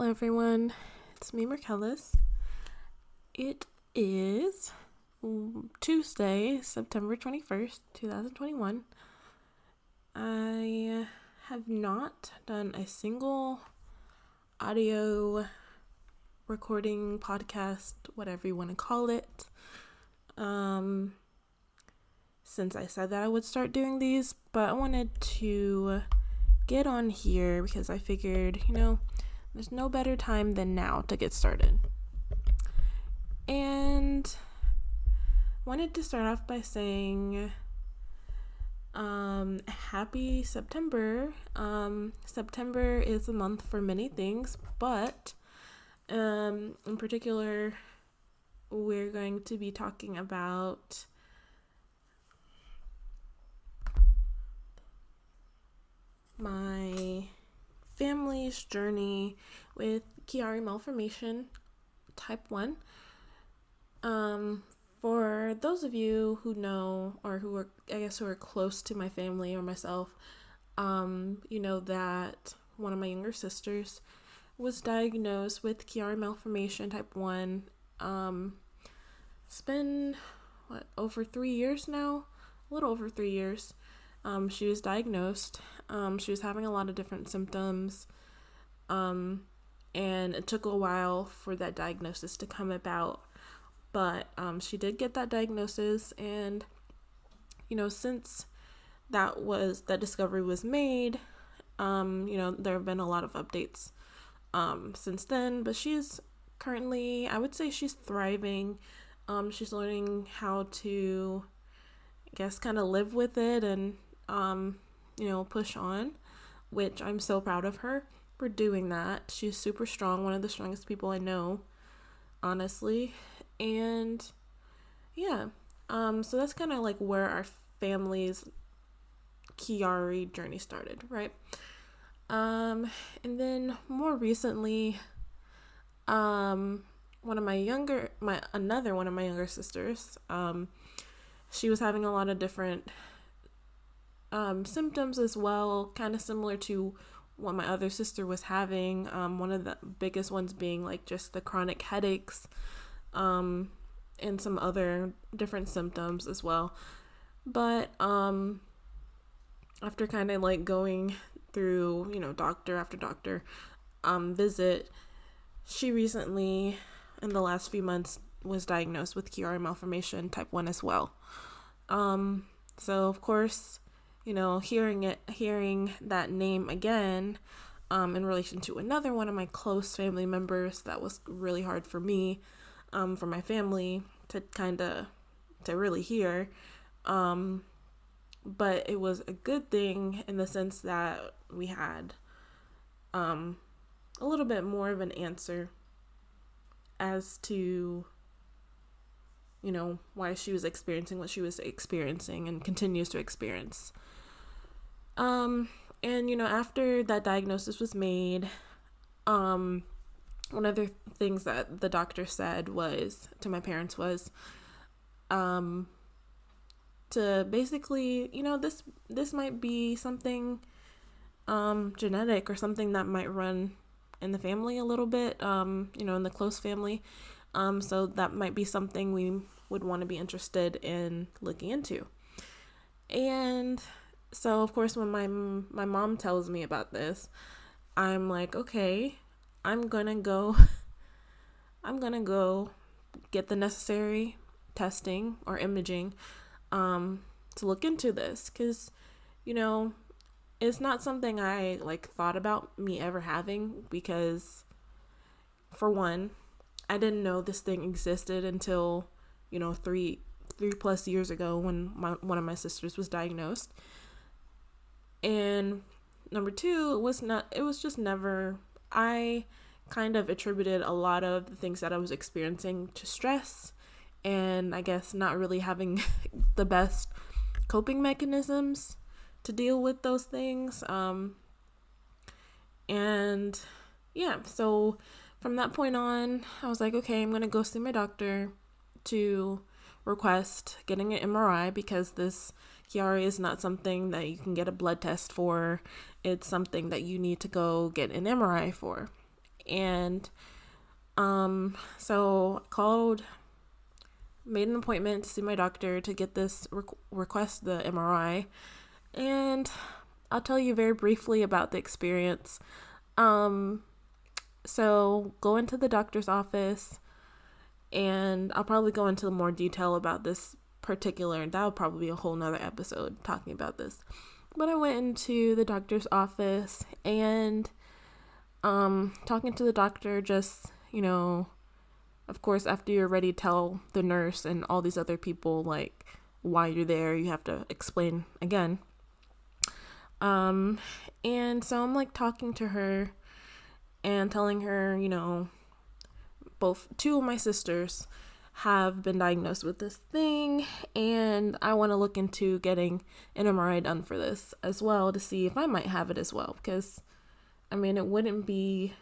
Hello everyone, it's me Markellis. It is Tuesday, September 21st, 2021. I have not done a single audio recording, podcast, whatever you want to call it, since I said that I would start doing these, but I wanted to get on here because I figured, there's no better time than now to get started. And wanted to start off by saying happy September. September is a month for many things, but in particular we're going to be talking about my family's journey with Chiari Malformation type 1. For those of you who know, or who are close to my family or myself, you know that one of my younger sisters was diagnosed with Chiari Malformation type 1. It's been, over 3 years now? A little over 3 years. She was diagnosed. She was having a lot of different symptoms. And it took a while for that diagnosis to come about. But she did get that diagnosis, and since that discovery was made, there have been a lot of updates since then. But she's currently, I would say, she's thriving. She's learning how to, I guess, kind of live with it and push on, which I'm so proud of her for doing that. She's super strong, one of the strongest people I know, honestly. And yeah, so that's kind of like where our family's Chiari journey started, right? And then more recently, another one of my younger sisters, she was having a lot of different symptoms as well, kind of similar to what my other sister was having. One of the biggest ones being like just the chronic headaches, and some other different symptoms as well. But after kind of like going through, doctor after doctor visit, she recently, in the last few months, was diagnosed with Chiari Malformation type 1 as well. So of course, hearing that name again, in relation to another one of my close family members, that was really hard for me, for my family to really hear. But it was a good thing in the sense that we had a little bit more of an answer as to why she was experiencing what she was experiencing and continues to experience. And after that diagnosis was made, one of the things that the doctor said to my parents was to basically, this might be something genetic or something that might run in the family a little bit, in the close family. So that might be something we would want to be interested in looking into. And so, of course, when my mom tells me about this, I'm like, okay, I'm gonna go get the necessary testing or imaging to look into this, because it's not something I thought about me ever having, because for one, I didn't know this thing existed until 3+ years ago when one of my sisters was diagnosed. And number two, I kind of attributed a lot of the things that I was experiencing to stress, and I guess not really having the best coping mechanisms to deal with those things. And yeah, so from that point on, I was like, okay, I'm going to go see my doctor to request getting an MRI, because this Chiari is not something that you can get a blood test for. It's something that you need to go get an MRI for. And so made an appointment to see my doctor to get this request the MRI. And I'll tell you very briefly about the experience. So go into the doctor's office, and I'll probably go into more detail about this particular, that would probably be a whole nother episode talking about this. But I went into the doctor's office, and talking to the doctor, just, of course, after you're ready, tell the nurse and all these other people, like, why you're there. You have to explain again. And so I'm, like, talking to her and telling her, two of my sisters have been diagnosed with this thing, and I want to look into getting an MRI done for this as well to see if I might have it as well, because, it wouldn't be,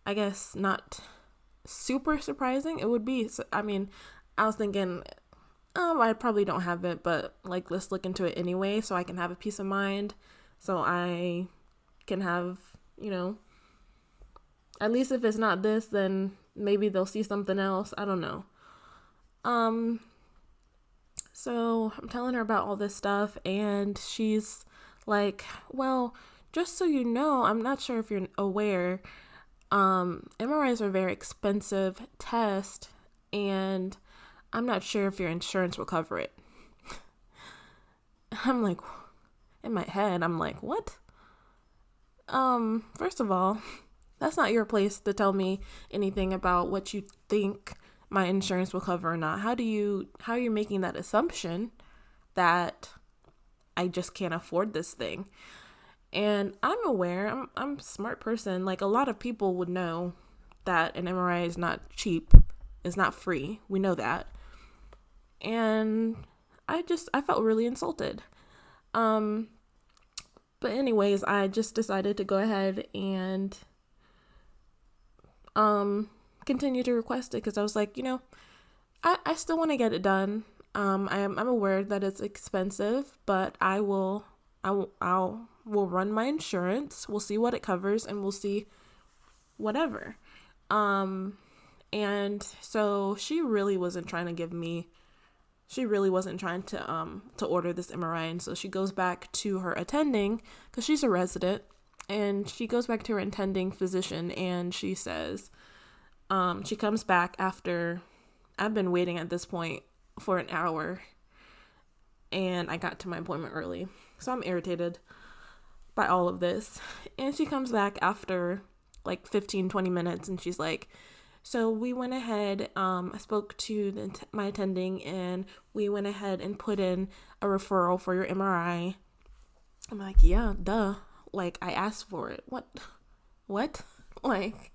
I guess, not super surprising. It would be, I was thinking, I probably don't have it, but, like, let's look into it anyway so I can have a peace of mind, so I can have, at least if it's not this, then maybe they'll see something else. I don't know. So I'm telling her about all this stuff, and she's like, well, just so you know, I'm not sure if you're aware, MRIs are a very expensive test, and I'm not sure if your insurance will cover it. I'm like, in my head, I'm like, what? First of all, that's not your place to tell me anything about what you think my insurance will cover or not. How are you making that assumption that I just can't afford this thing? And I'm aware, I'm a smart person. Like, a lot of people would know that an MRI is not cheap. It's not free. We know that. And I felt really insulted. But anyways, I just decided to go ahead and continue to request it, because I was like, I still want to get it done. I'm aware that it's expensive, but I will run my insurance. We'll see what it covers, and we'll see whatever. And so she really wasn't trying to order this MRI. And so she goes back to her attending, because she's a resident, and she goes back to her attending physician, and she says, she comes back after I've been waiting at this point for an hour, and I got to my appointment early. So I'm irritated by all of this. And she comes back after like 15-20 minutes, and she's like, so we went ahead, I spoke to my attending, and we went ahead and put in a referral for your MRI. I'm like, yeah, duh. Like, I asked for it. What? Like,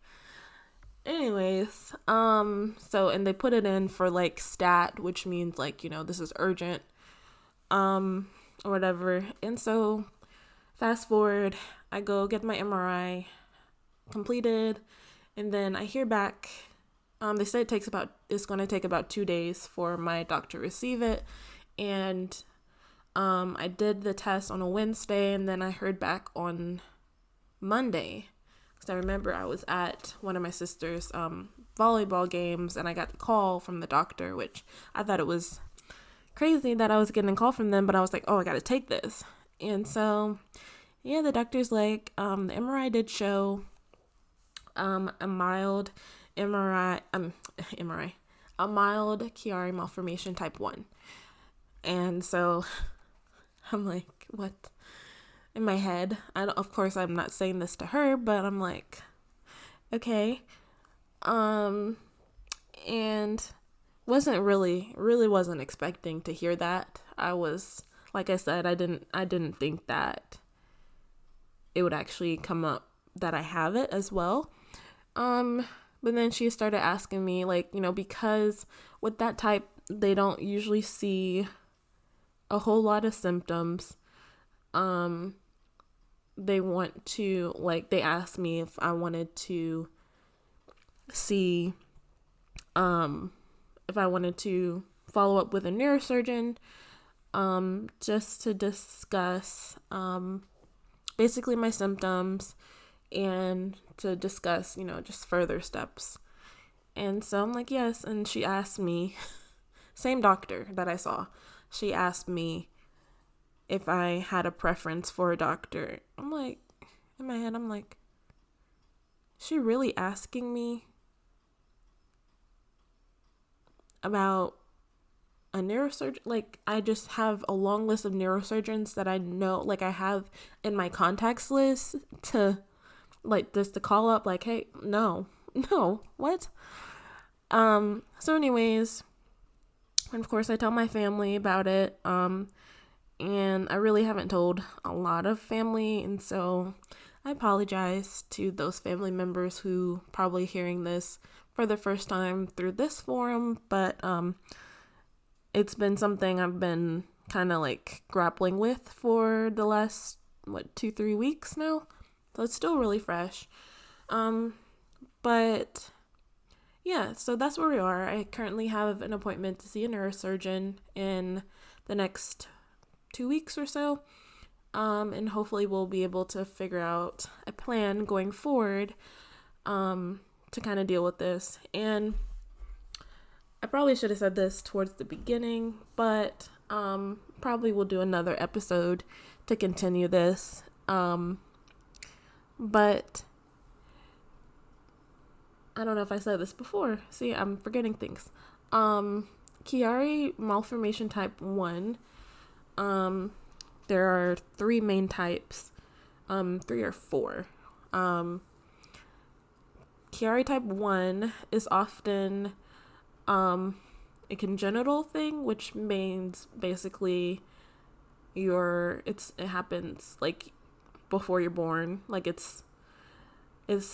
anyways, so, and they put it in for, like, stat, which means, like, this is urgent, or whatever. And so, fast forward, I go get my MRI completed, and then I hear back, they said it's going to take about 2 days for my doctor to receive it, and I did the test on a Wednesday, and then I heard back on Monday, because I remember I was at one of my sister's volleyball games, and I got the call from the doctor, which I thought it was crazy that I was getting a call from them, but I was like, oh, I got to take this. And so, yeah, the doctor's like, the MRI did show a mild a mild Chiari Malformation type 1. And so I'm like, what? In my head, of course, I'm not saying this to her, but I'm like, okay. And really wasn't expecting to hear that. I was, like I said, I didn't think that it would actually come up that I have it as well. But then she started asking me, like, because with that type, they don't usually see a whole lot of symptoms. They asked me if I wanted to see, if I wanted to follow up with a neurosurgeon, just to discuss, basically my symptoms and to discuss, just further steps. And so I'm like, yes. And she asked me, same doctor that I saw, she asked me if I had a preference for a doctor. I'm like, in my head, I'm like, is she really asking me about a neurosurgeon? Like, I just have a long list of neurosurgeons that I know, like I have in my contacts list to, like, just to call up, like, hey, no, what? So anyways, and of course I tell my family about it, and I really haven't told a lot of family, and so I apologize to those family members who probably hearing this for the first time through this forum, but it's been something I've been kind of like grappling with for the last 2-3 weeks now, so it's still really fresh. But yeah, so that's where we are. I currently have an appointment to see a neurosurgeon in the next 2 weeks or so. And hopefully we'll be able to figure out a plan going forward to kind of deal with this. And I probably should have said this towards the beginning, but probably we'll do another episode to continue this. But I don't know if I said this before. See, I'm forgetting things. Chiari Malformation type 1. There are 3 main types. 3 or 4. Chiari type 1 is often a congenital thing, which means basically it happens like before you're born. Like it's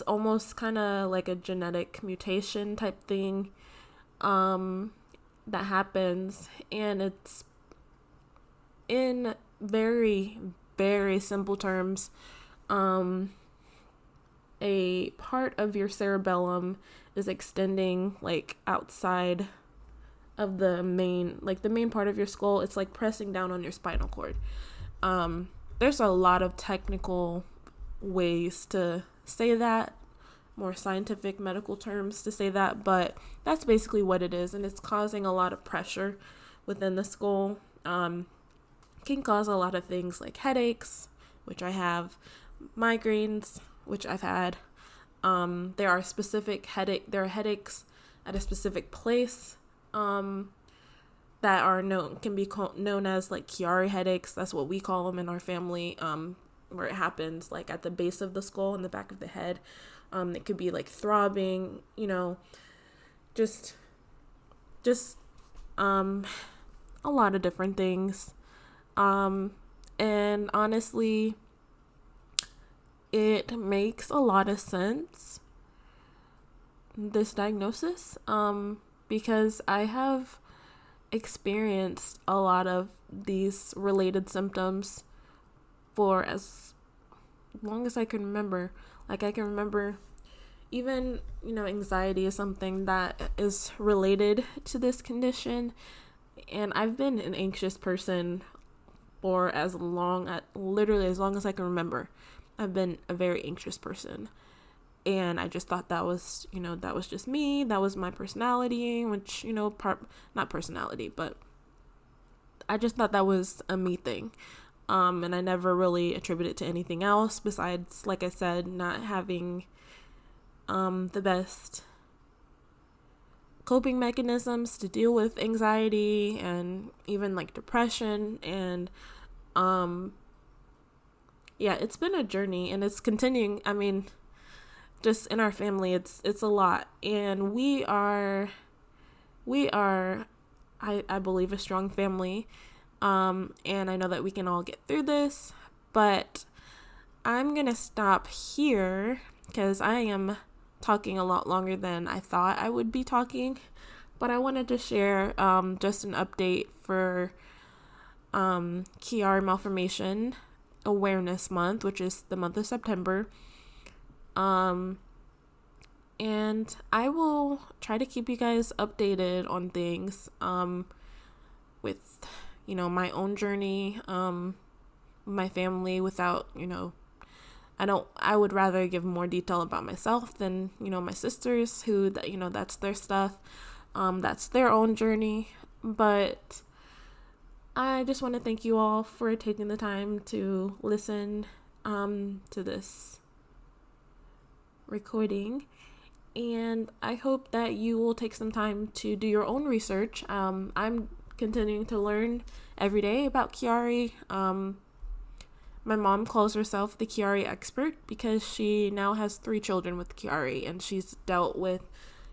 almost kind of like a genetic mutation type thing that happens, and it's in very, very simple terms, a part of your cerebellum is extending like outside of the main part of your skull. It's like pressing down on your spinal cord. There's a lot of technical ways to say that, more scientific medical terms to say that, but that's basically what it is, and it's causing a lot of pressure within the skull. Can cause a lot of things like headaches, which I have, migraines, which I've had. There are headaches at a specific place that are can be known as like Chiari headaches. That's what we call them in our family, where it happens like at the base of the skull in the back of the head. It could be like throbbing, just a lot of different things. And honestly, it makes a lot of sense, this diagnosis, because I have experienced a lot of these related symptoms for as long as I can remember. Like I can remember even, anxiety is something that is related to this condition. And I've been an anxious person for literally as long as I can remember. I've been a very anxious person. And I just thought that was, that was just me. That was my personality, which, not personality, but I just thought that was a me thing. And I never really attributed it to anything else besides, like I said, not having the best coping mechanisms to deal with anxiety and even like depression. And it's been a journey, and it's continuing. I mean, just in our family, it's a lot, and we are I believe a strong family. And I know that we can all get through this, but I'm gonna stop here because I am talking a lot longer than I thought I would be talking. But I wanted to share just an update for Chiari Malformation Awareness Month, which is the month of September. And I will try to keep you guys updated on things with my own journey, my family, without I would rather give more detail about myself than, my sisters who, that's their stuff. That's their own journey. But I just want to thank you all for taking the time to listen to this recording. And I hope that you will take some time to do your own research. I'm continuing to learn every day about Chiari. My mom calls herself the Chiari expert because she now has 3 children with Chiari, and she's dealt with,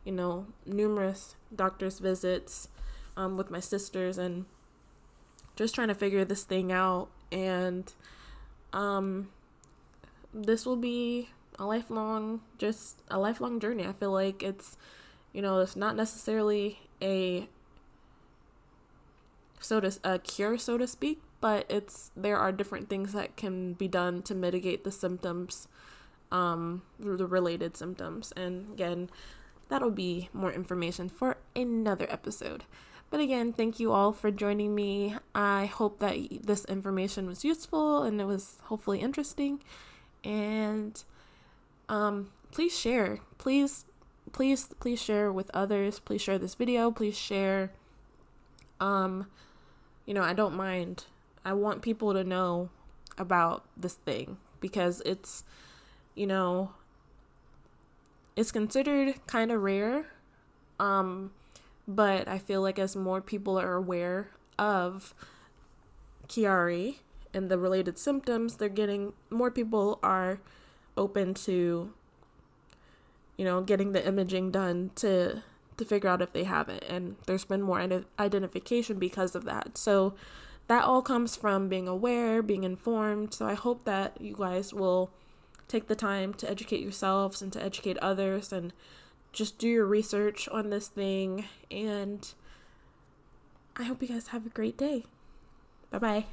numerous doctor's visits with my sisters, and just trying to figure this thing out. And this will be a lifelong journey. I feel like it's not necessarily a cure, so to speak, but there are different things that can be done to mitigate the symptoms, the related symptoms. And again, that'll be more information for another episode. But again, thank you all for joining me. I hope that this information was useful and it was hopefully interesting. And please share. Please share with others. Please share this video. Please share. I don't mind. I want people to know about this thing because it's considered kind of rare. But I feel like as more people are aware of Chiari and the related symptoms, more people are open to, getting the imaging done to figure out if they have it. And there's been more identification because of that. So that all comes from being aware, being informed. So I hope that you guys will take the time to educate yourselves and to educate others and just do your research on this thing. And I hope you guys have a great day. Bye-bye.